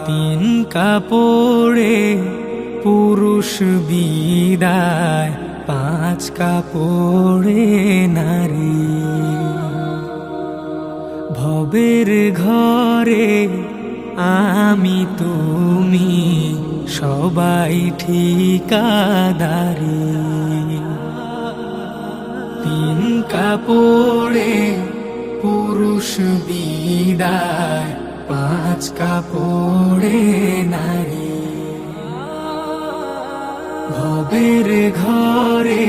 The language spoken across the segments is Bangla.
তিন কাপড়ে পুরুষ বিদায়, পাঁচ কাপড়ে নারী। ভবের ঘরে আমি তুমি সবাই ঠিকাদারি। তিন কাপড়ে পুরুষ বিদায়, পাঁচ কাপড়ে নারী। ভবের ঘরে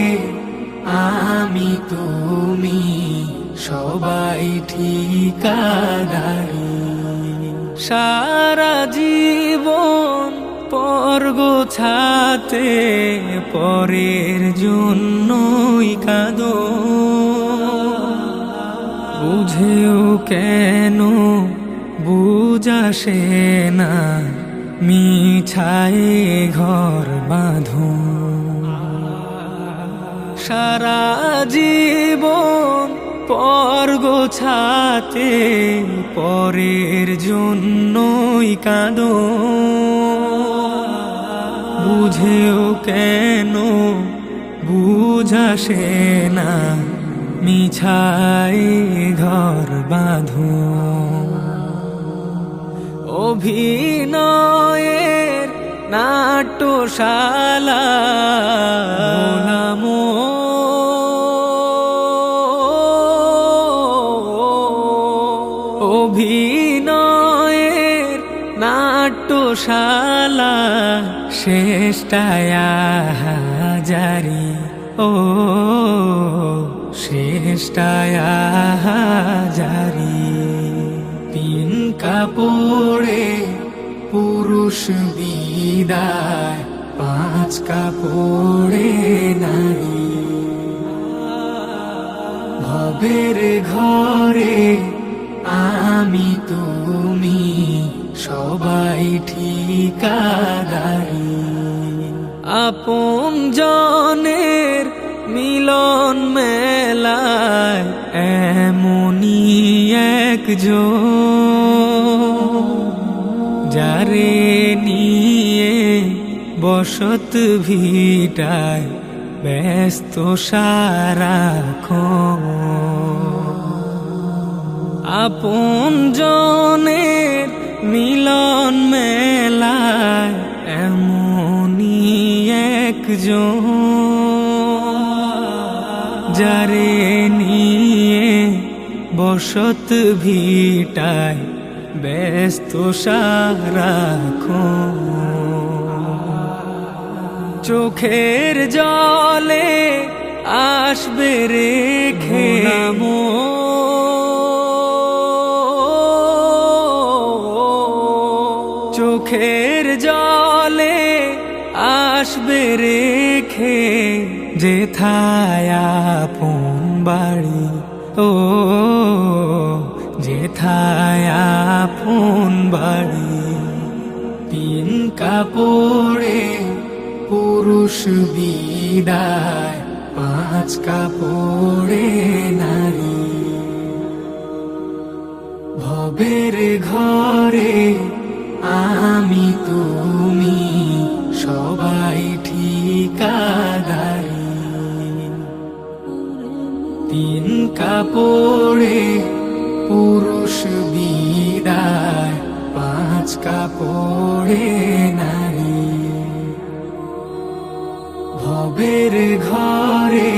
আমি তুমি সবাই ঠিকাদারি। সারা জীবন পর গোছাতে পরের জন্যই কাঁদো, বুঝেও কেন বুঝাসে না মিছায়ে ঘর বাঁধো। সারা জীবন পর গোছাতে পরের জন্যই কাঁদো, বুঝেও কেন বুঝাসে না মিছায়ে ঘর বাঁধো। অভিনয়ের নাট্যশালা নামো, অভিনয়ের নাট্যশালা শেষটায় হাজারি। ও শেষটায় হাজারি। তিন কাপড়ে পুরুষ বিদায়, পাঁচ কাপড়ে নারী। ভবের ঘরে আমি তুমি সবাই ঠিকাদারি। আপন জনের মিলন মেলায় এমনই একজন, যারে নিয়ে বসত ভিটায় ব্যস্ত সারাক্ষণ। আপন জনের মিলন মেলায় এমনই একজন, যারে নিয়ে বসত ভিটায় ব্যস্ত সারাক্ষণ। চোখের জলে আসবে রেখে চোখের জলে আসবে রেখে যেথায় আপন বাড়ি। ও যেথায় আপন বাড়ি। তিন কাপড়ে পুরুষ বিদায়, পাঁচ কাপড়ে নারী। ভবের ঘরে আমি তুমি সবাই ঠিকাদারি। তিন কাপড়ে পুরুষ বিদায়, পাঁচ কাপড়ে নারী। ভবের ঘরে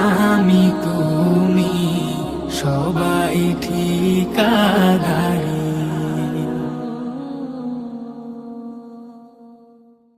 আমি তুমি সবাই ঠিকাদারি।